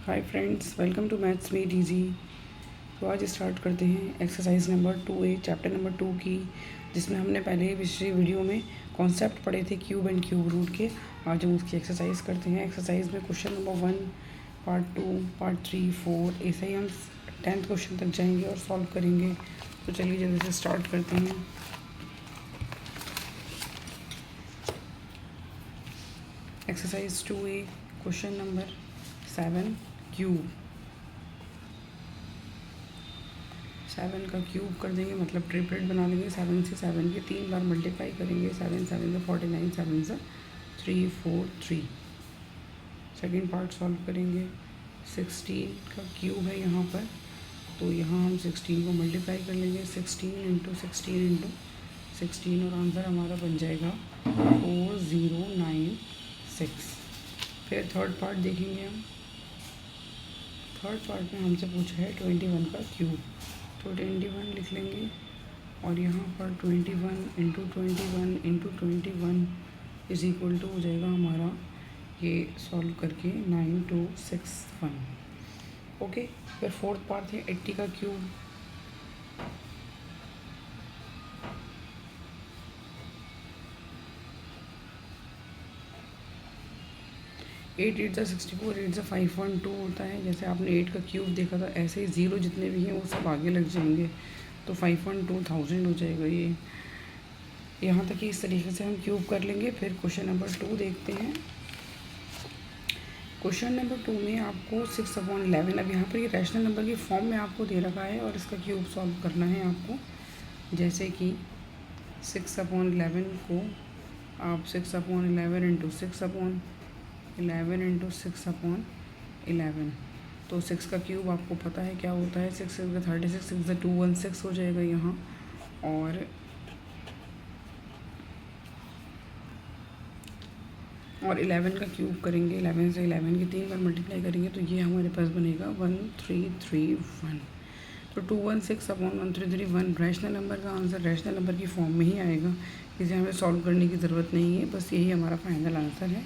Hi friends, welcome to maths made easy. तो आज start करते हैं exercise number 2A chapter number 2 की, जिसमें हमने पहले पिछले वीडियो में कॉन्सेप्ट पढ़े थे क्यूब एंड क्यूब रूट के। आज हम उसकी एक्सरसाइज करते हैं। एक्सरसाइज में क्वेश्चन नंबर 1, पार्ट 2, पार्ट 3, 4 ऐसे ही हम 10th क्वेश्चन तक जाएंगे और सॉल्व करेंगे। तो चलिए जल्दी से स्टार्ट करते हैं। Exercise 2A question number 7 cube. 7 का क्यूब कर देंगे, मतलब ट्रिपलेट बना लेंगे। 7 से 7 के 3 बार मल्टीप्लाई करेंगे। 7 7 से 49, 7 से 3 4 3। सेकेंड पार्ट सॉल्व करेंगे। 16 का क्यूब है यहाँ पर, तो यहाँ हम 16 को मल्टीप्लाई कर लेंगे। 16 इंटू 16 इंटू 16 और आंसर हमारा बन जाएगा 4096। फिर थर्ड पार्ट देखेंगे हम। थर्ड पार्ट में हमसे पूछा है 21 का क्यूब, तो 21 लिख लेंगे और यहाँ पर 21 into 21 into 21 is equal to हो जाएगा हमारा, ये सॉल्व करके 9261। ओके। फिर फोर्थ पार्ट है 80 का क्यूब। एट 8 ज़ा 64, 8 ज़ा 512 होता है। जैसे आपने 8 का क्यूब देखा था, ऐसे ही ज़ीरो जितने भी हैं वो सब आगे लग जाएंगे, तो 512,000 हो जाएगा ये। यहाँ तक कि इस तरीके से हम क्यूब कर लेंगे। फिर क्वेश्चन नंबर 2 देखते हैं। क्वेश्चन नंबर 2 में आपको 6/11, अब यहाँ पर ये रैशनल नंबर की फॉर्म में आपको दे रखा है और इसका क्यूब सॉल्व करना है आपको। जैसे कि 6/11 को आप 6/11 इंटू 6/11 इंटू 6/11, तो 6 का क्यूब आपको पता है क्या होता है। 6 6 36, 6 216 हो जाएगा यहाँ। और 11 का क्यूब करेंगे। 11 से 11 की 3 बार मल्टीप्लाई करेंगे, तो ये हमारे पास बनेगा 1331। तो 216/1331 रैशनल नंबर का आंसर रैशनल नंबर की फॉर्म में ही आएगा। इसे हमें सॉल्व करने की ज़रूरत नहीं है, बस यही हमारा फाइनल आंसर है।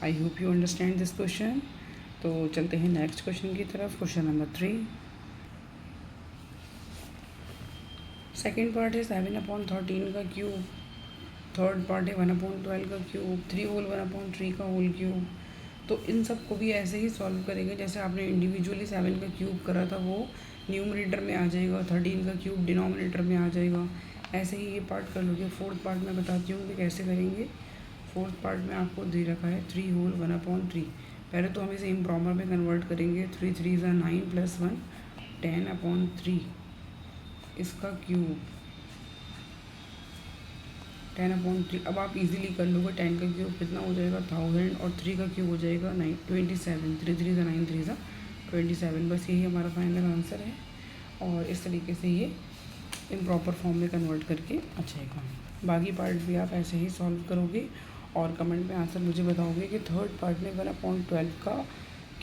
I hope you understand this question. तो चलते हैं नेक्स्ट क्वेश्चन की तरफ। क्वेश्चन नंबर 3, सेकेंड पार्ट है 7/13 का क्यूब। थर्ड पार्ट है 1/12 का क्यूब। 3 होल 1/3 का होल क्यूब। तो इन सब को भी ऐसे ही सॉल्व करेंगे जैसे आपने इंडिविजुअली 7 का क्यूब करा था, वो न्यूमरेटर में आ जाएगा। 13 का क्यूब डिनोमिनेटर में आ जाएगा। ऐसे ही ये पार्ट कर लोगे। फोर्थ पार्ट में बताती हूँ कि कैसे करेंगे। फोर्थ पार्ट में आपको दे रखा है 3 होल 1/3। पहले तो हम इसे इम्प्रॉपर में कन्वर्ट करेंगे। 3 3 ज़ा 9 + 1 10/3 इसका क्यूब 10/3। अब आप इजीली कर लोगे। 10 का क्यूब कितना हो जाएगा 1000 और 3 का क्यूब हो जाएगा 27। 3 3 ज़ा 9, 3 ज़ा 27। बस यही हमारा फाइनल आंसर है। और इस तरीके से ये इम्प्रॉपर फॉर्म में कन्वर्ट करके आ जाएगा। बाकी पार्ट भी आप ऐसे ही सॉल्व करोगे और कमेंट में आंसर मुझे बताओगे कि थर्ड पार्ट में 1/12 का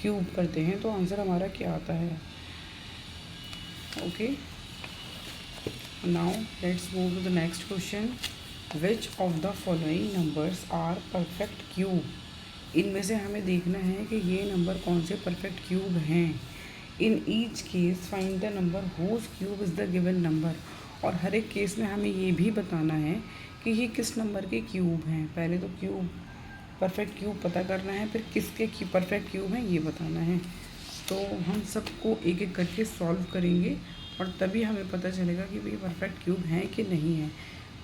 क्यूब करते हैं तो आंसर हमारा क्या आता है। Okay, now let's move to the next question. Which of the following numbers are perfect cube. इनमें से हमें देखना है कि ये नंबर कौन से परफेक्ट क्यूब हैं। In each case find the number whose cube is the given number. और हर एक केस में हमें ये भी बताना है कि ये किस नंबर के क्यूब हैं। पहले तो क्यूब परफेक्ट क्यूब पता करना है, फिर किसके परफेक्ट क्यूब हैं ये बताना है। तो हम सबको एक एक करके सॉल्व करेंगे और तभी हमें पता चलेगा कि भाई परफेक्ट क्यूब हैं कि नहीं है।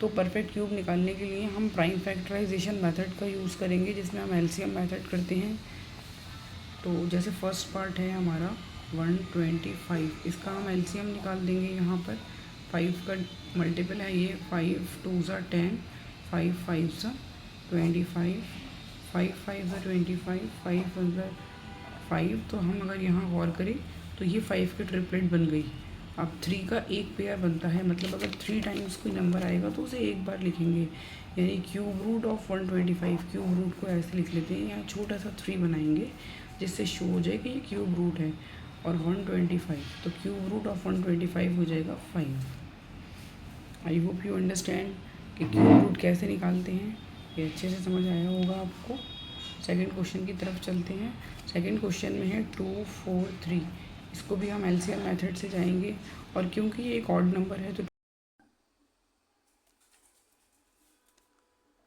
तो परफेक्ट क्यूब निकालने के लिए हम प्राइम फैक्टराइजेशन मेथड का यूज़ करेंगे, जिसमें हम एलसीएम मेथड करते हैं। तो जैसे फर्स्ट पार्ट है हमारा 125, इसका हम एलसीएम निकाल देंगे। यहाँ पर 5 का मल्टीपल है ये। 5 2 ज़ा 10, 5 5 ज़ा 25, 5 5 ज़ा 25, 5 1 ज़ा 5। तो हम अगर यहाँ गौर करें तो ये 5 की ट्रिपलेट बन गई। अब 3 का एक पेयर बनता है, मतलब अगर 3 टाइम्स कोई नंबर आएगा तो उसे एक बार लिखेंगे, यानी cube root of 125। Cube root को ऐसे लिख लेते हैं, यहाँ छोटा सा 3 बनाएंगे जिससे शो हो जाए कि ये क्यूब रूट है। और 125, तो क्यूब रूट ऑफ 125 हो जाएगा 5। आई होप यू अंडरस्टैंड कि क्यूब रूट कैसे निकालते हैं। ये अच्छे से समझ आया होगा आपको। सेकंड क्वेश्चन की तरफ चलते हैं। सेकंड क्वेश्चन में है 2 4 3। इसको भी हम एलसीएम मेथड से जाएंगे, और क्योंकि ये एक ऑड नंबर है तो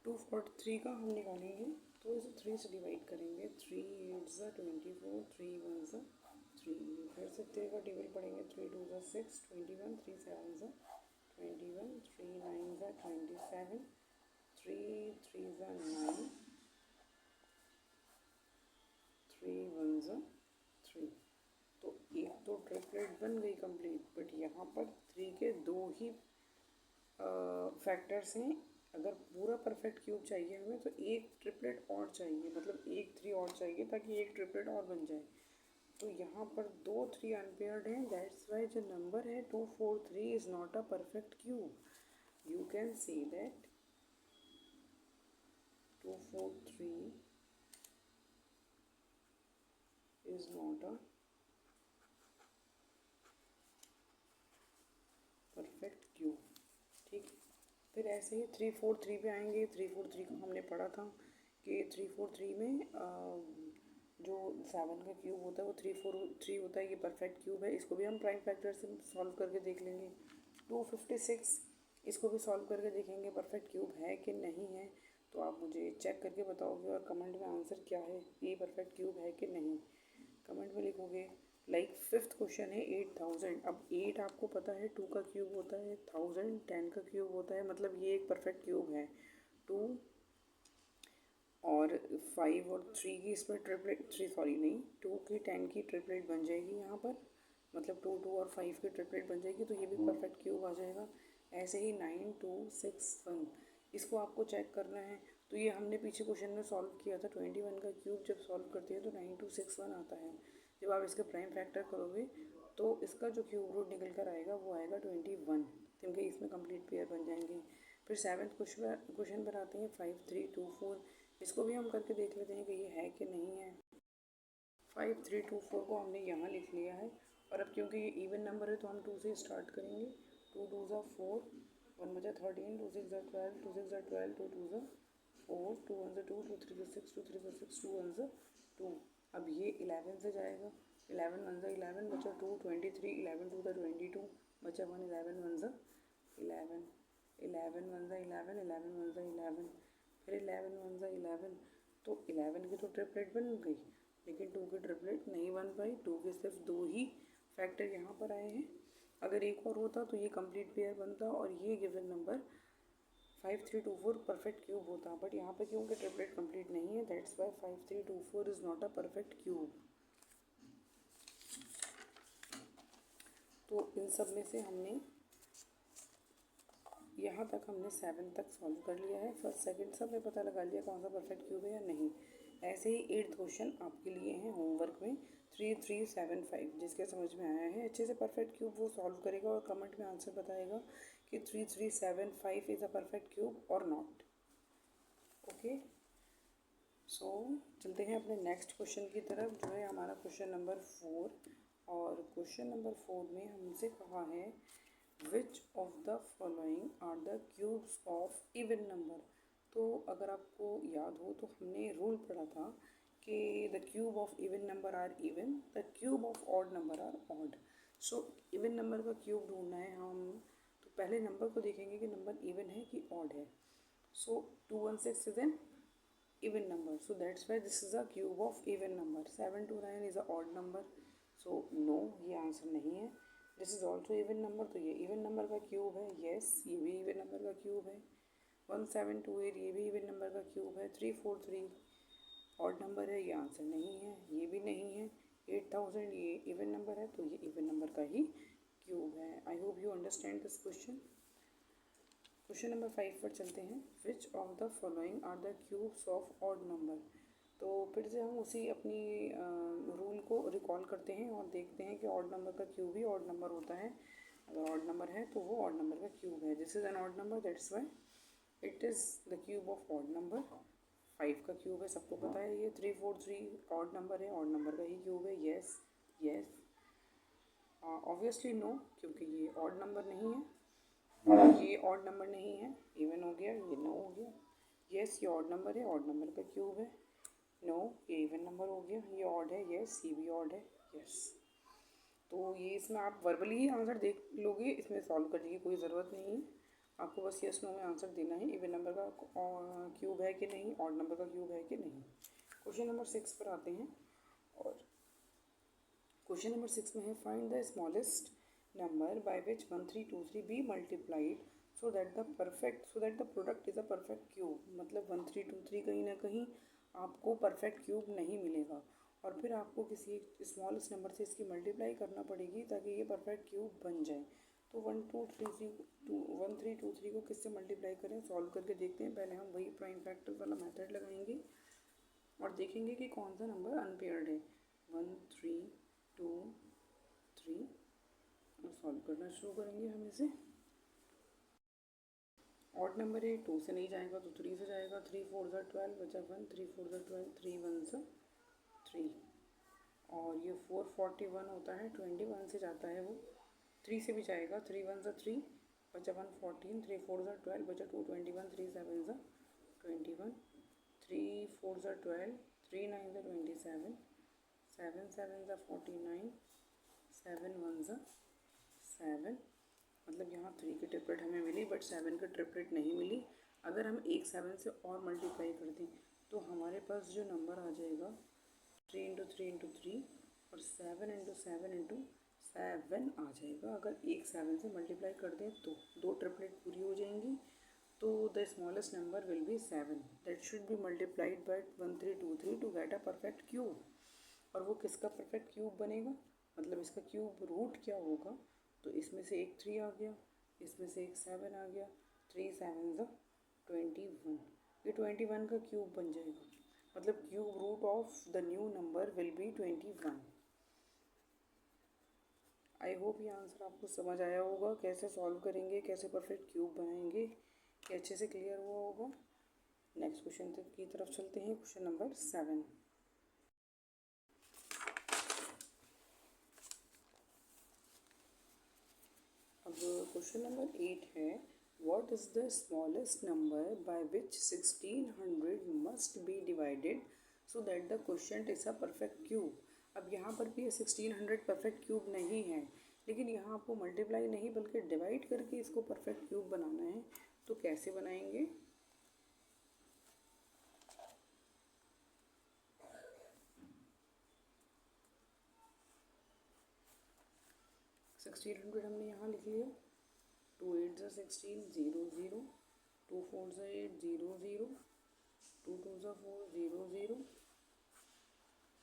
243 का हम निकालेंगे। तो इसे 3 से डिवाइड करेंगे। 3 8 ज़ा 24, 3 1 ज़ा 3। फिर से 3 का टेबल पढ़ेंगे। 3 2 ज़ा 6, 21, 3 7 ज़ा 21, 3 9 ज़ा 27, 3 3 ज़ा 9, 3 1 ज़ा 3। तो एक तो ट्रिपलेट बन गई कंप्लीट, बट यहाँ पर 3 के दो ही फैक्टर्स हैं। अगर पूरा परफेक्ट क्यूब चाहिए हमें तो एक ट्रिपलेट और चाहिए, मतलब एक 3 और चाहिए ताकि एक ट्रिपलेट और बन जाए। तो यहाँ पर 2 3 अनपेयर्ड हैं, दैट्स वाई जो नंबर है 243 is not a perfect cube. You can say that 243 is not a perfect cube. ठीक, फिर ऐसे ही 343 पे आएंगे। 343 को हमने पढ़ा था कि 343 में जो 7 का क्यूब होता है वो 343 होता है। ये परफेक्ट क्यूब है। इसको भी हम प्राइम फैक्टर से सॉल्व करके देख लेंगे। 256, इसको भी सॉल्व करके देखेंगे परफेक्ट क्यूब है कि नहीं है। तो आप मुझे चेक करके बताओगे और कमेंट में आंसर क्या है, ये परफेक्ट क्यूब है कि नहीं, कमेंट में लिखोगे। लाइक फिफ्थ क्वेश्चन है 8000। अब 8 आपको पता है 2 का क्यूब होता है, 1000 10 का क्यूब होता है, मतलब ये एक परफेक्ट क्यूब है। 2 और 5 और 3 की इस पर ट्रिपलेट, 3 सॉरी नहीं, 2 की 10 की ट्रिपलेट बन जाएगी यहाँ पर, मतलब 2 2 और 5 की ट्रिपलेट बन जाएगी, तो ये भी परफेक्ट क्यूब आ जाएगा। ऐसे ही 9 2 6 1, इसको आपको चेक करना है। तो ये हमने पीछे क्वेश्चन में सॉल्व किया था। 21 का क्यूब जब सॉल्व करते हैं तो 9261 आता है। जब आप इसके प्राइम फैक्टर करोगे तो इसका जो क्यूब रूट निकल कर आएगा वो आएगा 21, क्योंकि इसमें कंप्लीट पेयर बन जाएंगे। फिर सेवन्थ क्वेश्चन पर आते हैं 5 3 2 4। इसको भी हम करके देख लेते हैं कि ये है कि नहीं है। 5 3 2 4 को हमने यहाँ लिख लिया है, और अब क्योंकि ये इवन नंबर है तो हम 2 से स्टार्ट करेंगे। 2 2 ज़ा 4, 1 बजा 13, 2 6 ज़ा 12, 2 6 ज़ा 12, 2 2 ज़ा 4, 2 1 ज़ा 2, 2 3 ज़ा 6, 2 3 ज़ा 6, 2 1 ज़ा 2। अब ये 11 से जाएगा। 11 1 ज़ा 11 बचा 2, 23, 11 2 ज़ा 22 बचा 1, 11 1 ज़ा 11, 11 1 ज़ा 11, 11 1 ज़ा 11, फिर 11 1 ज़ा 11। तो 11 की तो ट्रिपलेट बन गई, लेकिन 2 की ट्रिपलेट नहीं बन पाई। 2 के सिर्फ 2 ही फैक्टर यहाँ पर आए हैं। अगर एक और होता तो ये कंप्लीट पेयर बनता और ये गिवन नंबर 5324 परफेक्ट क्यूब होता, बट यहाँ पे क्योंकि ट्रिपलेट कंप्लीट नहीं है, that's why 5324 is not a perfect cube. तो इन सब में से हमने यहाँ तक हमने 7 तक सॉल्व कर लिया है। फर्स्ट सेकंड सब में पता लगा लिया कौन सा परफेक्ट क्यूब है या नहीं। ऐसे ही 8th क्वेश्चन आपके लिए हैं होमवर्क में 3375। जिसके समझ में आया है अच्छे से परफेक्ट क्यूब वो सॉल्व करेगा और कमेंट में आंसर बताएगा कि 3375 इज़ अ परफेक्ट क्यूब और नॉट। ओके, सो चलते हैं अपने नेक्स्ट क्वेश्चन की तरफ, जो है हमारा क्वेश्चन नंबर 4। और क्वेश्चन नंबर 4 में हमसे कहा है which of the following are the cubes of even number. तो अगर आपको याद हो तो हमने रूल पढ़ा था कि the cube of even number are even, the cube of odd number are odd. So even number का क्यूब ढूंढना है हम, तो पहले नंबर को देखेंगे कि नंबर इवन है कि ऑड है। सो 216 is an even number, so that's why this is a cube of even number. 729 is a odd number, so no, ये आंसर नहीं है। this is also even number, तो ये even number का cube है। yes, ये भी even number का क्यूब है। 1728 ये भी even number का क्यूब है। 343 odd number है, ये आंसर नहीं है, ये भी नहीं है। 8000 ये even number है, तो ये even number का ही क्यूब है। I hope you understand this question. Question number 5 पर चलते हैं। Which of the following are the cubes of odd number. तो फिर से हम उसी अपनी रूल को रिकॉल करते हैं और देखते हैं कि ऑड नंबर का क्यूब ही ऑड नंबर होता है। अगर ऑड नंबर है तो वो ऑड नंबर का क्यूब है। This is an odd number, that's why it is the cube of odd number. 5 का क्यूब है, सबको पता है ये। 343 ऑड नंबर है, ऑड नंबर का ही क्यूब है। येस येस, ऑब्वियसली नो, क्योंकि ये ऑड नंबर नहीं है, ये ऑड नंबर नहीं है। इवन हो गया, ये नो हो गया। येस, ये ऑड नंबर है, ऑड नंबर का क्यूब है। नो, ये इवन नंबर हो गया, ये ऑड है, यस, ये भी ऑड है, यस। तो ये इसमें आप वर्बली ही आंसर देख लोगे, इसमें सॉल्व करने की कोई ज़रूरत नहीं है, आपको बस यस नो में आंसर देना है, इवन नंबर का क्यूब है कि नहीं, ऑड नंबर का क्यूब है कि नहीं। क्वेश्चन नंबर 6 पर आते हैं, और क्वेश्चन नंबर 6 में है find the smallest number by which 1323 be multiplied so that the product is a perfect cube. मतलब 1323 कहीं ना कहीं आपको परफेक्ट क्यूब नहीं मिलेगा, और फिर आपको किसी स्मॉलेस्ट नंबर से इसकी मल्टीप्लाई करना पड़ेगी ताकि ये परफेक्ट क्यूब बन जाए। तो 1323 को किससे मल्टीप्लाई करें, सॉल्व करके देखते हैं। पहले हम वही प्राइम फैक्टर वाला मेथड लगाएंगे और देखेंगे कि कौन सा नंबर अनपेयर्ड है। 1 3 2 3 और सॉल्व करना शुरू करेंगे हम इसे। ऑड नंबर है, 2 से नहीं जाएगा तो 3 से जाएगा। 3 4 ज़ा 12 बचा 1, 3 4 ज़ा 12, 3 1 ज़ा 3, और ये 441 होता है, 21 से जाता है वो, 3 से भी जाएगा। 3 1 ज़ा 3 बचा 1 14, 3 4 ज़ा 12 बचा 2 21, 3 7 ज़ा 21, 3 4 ज़ा 12, 3 9 ज़ा 27, 7 7 ज़ा 49, 7 1 ज़ा 7। मतलब यहाँ 3 की ट्रिपलेट हमें मिली बट 7 की ट्रिपलेट नहीं मिली। अगर हम एक 7 से और मल्टीप्लाई कर दें तो हमारे पास जो नंबर आ जाएगा 3 इंटू 3 इंटू 3 और 7 इंटू 7 इंटू 7 आ जाएगा। अगर एक 7 से मल्टीप्लाई कर दें तो 2 ट्रिपलेट पूरी हो जाएंगी। तो the smallest number will be 7 that should be multiplied by 1323 to get a perfect cube. और वो किसका परफेक्ट क्यूब बनेगा, मतलब इसका क्यूब रूट क्या होगा। तो इसमें से एक 3 आ गया, इसमें से एक 7 आ गया, 3 7 ज़ा 21, ये 21 का क्यूब बन जाएगा। मतलब cube root of the new number will be 21। I hope ये आंसर आपको समझ आया होगा, कैसे सॉल्व करेंगे, कैसे परफेक्ट क्यूब बनाएंगे, ये अच्छे से क्लियर हुआ होगा। नेक्स्ट क्वेश्चन की तरफ चलते हैं, क्वेश्चन नंबर 7। अब क्वेश्चन नंबर 8 है, what is the smallest number by which 1600 must be divided so that the question is a perfect cube. अब यहाँ पर भी 1600 परफेक्ट क्यूब नहीं है, लेकिन यहाँ आपको मल्टीप्लाई नहीं बल्कि डिवाइड करके इसको परफेक्ट क्यूब बनाना है। तो कैसे बनाएंगे, 1600 हमने यहाँ लिख लिया, 2 8 ज़ा 16 0 0, 2 4 ज़ा 8 0 0, 2 2 ज़ा 4 0 0,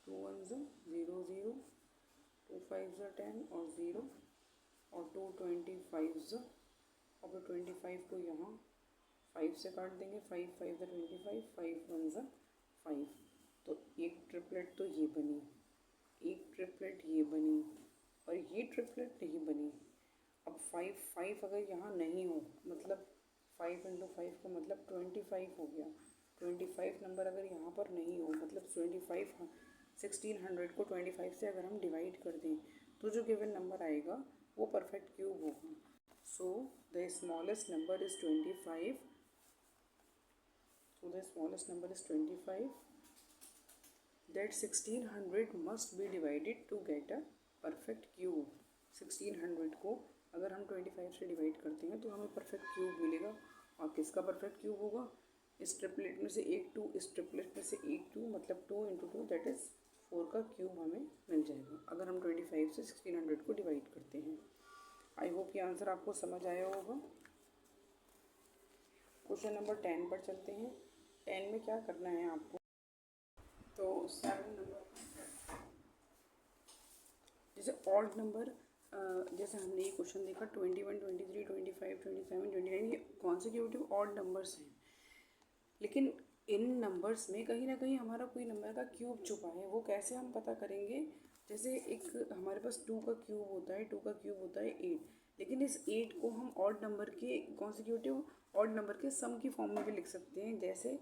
2 1 ज़ा 0 0, 2 5 ज़ा 10 और 0, और 2 25 ज़ा, और 25 को यहाँ 5 से काट देंगे, 5 5 ज़ा 25, 5 1 ज़ा 5। तो एक ट्रिपलेट तो ये बनी, एक ट्रिपलेट ये बनी, और ये ट्रिपलेट नहीं बनी। अब 5 5 अगर यहाँ नहीं हो, मतलब 5 इंटू 5 का मतलब 25 हो गया। 25 नंबर अगर यहाँ पर नहीं हो, मतलब 25 1600 को 25 से अगर हम डिवाइड कर दें तो जो गिवन नंबर आएगा वो परफेक्ट क्यूब होगा। So the smallest number is 25। So the smallest number is 25 that 1600 must be divided to get a perfect cube। 1600 को अगर हम 25 से डिवाइड करते हैं तो हमें परफेक्ट क्यूब मिलेगा। और किसका परफेक्ट क्यूब होगा, इस ट्रिपलेट में से एक 2, इस ट्रिपलेट में से एक 2, मतलब 2 इंटू 2 दैट इज़ 4 का क्यूब हमें मिल जाएगा अगर हम 25 से 1600 को डिवाइड करते हैं। आई होप ये आंसर आपको समझ आया होगा। क्वेश्चन नंबर 10 पर चलते हैं। 10 में क्या करना है आपको, तो 7 नंबर जैसे ऑड नंबर, जैसे हमने ये क्वेश्चन देखा 21 23 25 27 29, ये कॉन्सिक्यूटिव ऑड नंबर्स हैं, लेकिन इन नंबर्स में कहीं ना कहीं हमारा कोई नंबर का क्यूब छुपा है। वो कैसे हम पता करेंगे, जैसे एक हमारे पास 2 का क्यूब होता है, 2 का क्यूब होता है 8, लेकिन इस 8 को हम ऑड नंबर के कॉन्सिक्यूटिव ऑड नंबर के सम की फॉर्म में भी लिख सकते हैं। जैसे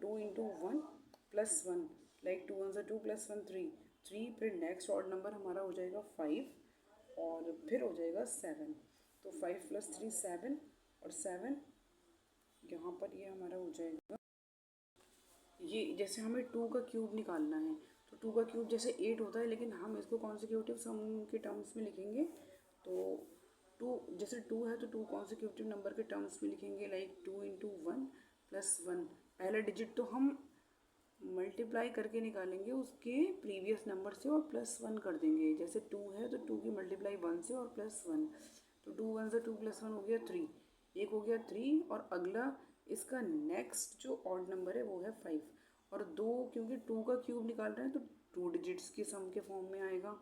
2 इंटू 1 प्लस 1, लाइक 2 1 ज़ा 2 प्लस 1 3, फिर नेक्स्ट ऑड नंबर हमारा हो जाएगा 5 और फिर हो जाएगा 7। तो 5 प्लस 3 7 और 7 यहाँ पर ये हमारा हो जाएगा ये जैसे हमें 2 का क्यूब निकालना है, तो 2 का क्यूब जैसे 8 होता है, लेकिन हम इसको कॉन्सिक्यूटिव सम के टर्म्स में लिखेंगे। तो 2 जैसे 2 है तो 2 कॉन्सिक्यूटिव नंबर के टर्म्स में लिखेंगे, लाइक 2 इंटू 1 प्लस 1। पहला डिजिट तो हम मल्टीप्लाई करके निकालेंगे उसके प्रीवियस नंबर से और प्लस 1 कर देंगे। जैसे 2 है तो 2 की मल्टीप्लाई 1 से और प्लस 1, तो 2 1 से 2 प्लस 1 हो गया 3, एक हो गया 3। और अगला इसका नेक्स्ट जो ऑड नंबर है वो है 5। और दो, क्योंकि 2 का क्यूब निकाल रहे हैं तो 2 डिजिट्स के सम के फॉर्म में आएगा।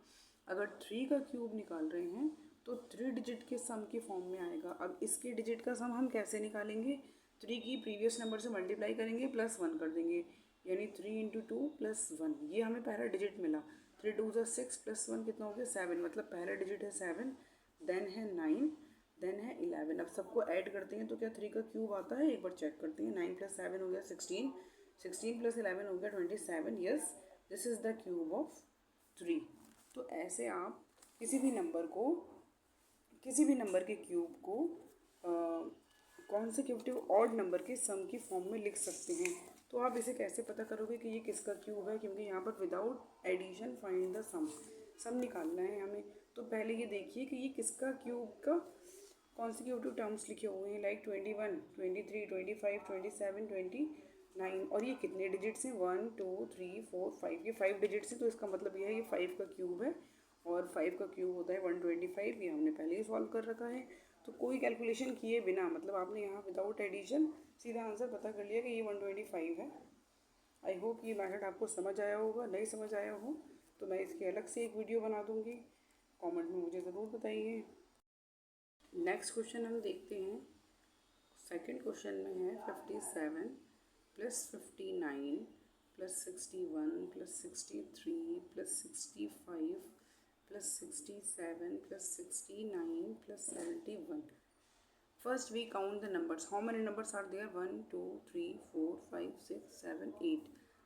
अगर 3 का क्यूब निकाल रहे हैं तो 3 डिजिट के सम के फॉर्म में आएगा। अब इसके डिजिट का सम हम कैसे निकालेंगे? 3 की प्रीवियस नंबर से मल्टीप्लाई करेंगे, प्लस 1 कर देंगे, यानी 3 इंटू 2 प्लस 1। ये हमें पहला डिजिट मिला। 3 2 ज़ा 6 प्लस 1 कितना हो गया 7, मतलब पहला डिजिट है 7, देन है 9, देन है 11। अब सबको ऐड करते हैं तो क्या 3 का क्यूब आता है? एक बार चेक करते हैं। 9 प्लस 7 हो गया 16, 16 प्लस 11 हो गया 27। Yes, this is the cube of 3। तो ऐसे आप किसी भी नंबर को, किसी भी नंबर के क्यूब को कॉन्सिक्यूटिव ऑड नंबर के सम की फॉर्म में लिख सकते हैं। तो आप इसे कैसे पता करोगे कि ये किसका क्यूब है? क्योंकि यहाँ पर विदाउट एडिशन फाइंड द सम निकालना है हमें। तो पहले ये देखिए कि ये किसका क्यूब का कॉन्सिक्यूटिव टर्म्स लिखे हुए हैं, लाइक 21, 23, 25, 27, 29। और ये कितने डिजिट्स हैं? 1 2 3 4 5, ये 5 डिजिट्स हैं। तो इसका मतलब ये है ये 5 का क्यूब है, और 5 का क्यूब होता है 125। ये हमने पहले ही सॉल्व कर रखा है। तो कोई कैलकुलेशन किए बिना, मतलब आपने यहाँ विदाउट एडिशन सीधा आंसर पता कर लिया कि ये 125 है। आई होप ये मेथड आपको समझ आया होगा। नहीं समझ आया हो तो मैं इसकी अलग से एक वीडियो बना दूँगी, कमेंट में मुझे ज़रूर बताइए। नेक्स्ट क्वेश्चन हम देखते हैं। सेकंड क्वेश्चन में है 57 plus 59 plus 61 plus 63 plus 65 plus 67 plus 69 plus 71। First we count the numbers. How many numbers are there? 1 2 3 4 5 6 7 8।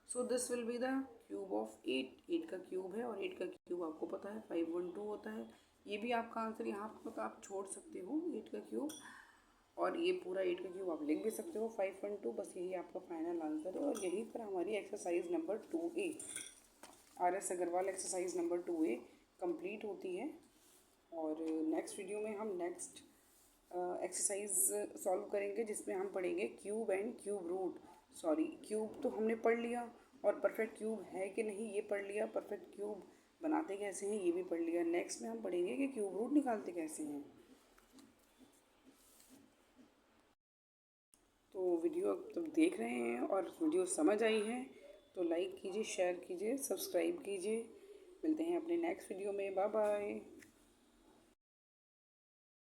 So this will be the cube of 8। 8 का क्यूब है, और 8 का क्यूब आपको पता है 512 होता है। ये भी आपका आंसर यहाँ पर आप छोड़ सकते हो 8 का क्यूब, और ये पूरा 8 का क्यूब आप लिख भी सकते हो 512। बस यही आपका फाइनल आंसर है। और यहीं पर हमारी exercise number 2A, RS Agarwal exercise number 2A complete होती है। और नेक्स्ट वीडियो में हम नेक्स्ट एक्सरसाइज सॉल्व करेंगे, जिसमें हम पढ़ेंगे cube and cube root. Sorry, cube तो हमने पढ़ लिया, और परफेक्ट क्यूब है कि नहीं ये पढ़ लिया, परफेक्ट क्यूब बनाते कैसे हैं ये भी पढ़ लिया। नेक्स्ट में हम पढ़ेंगे कि क्यूब रूट निकालते कैसे हैं। तो वीडियो तुम देख रहे हैं और वीडियो समझ आई है तो लाइक कीजिए, शेयर कीजिए, सब्सक्राइब कीजिए। मिलते हैं अपने नेक्स्ट वीडियो में। Bye bye.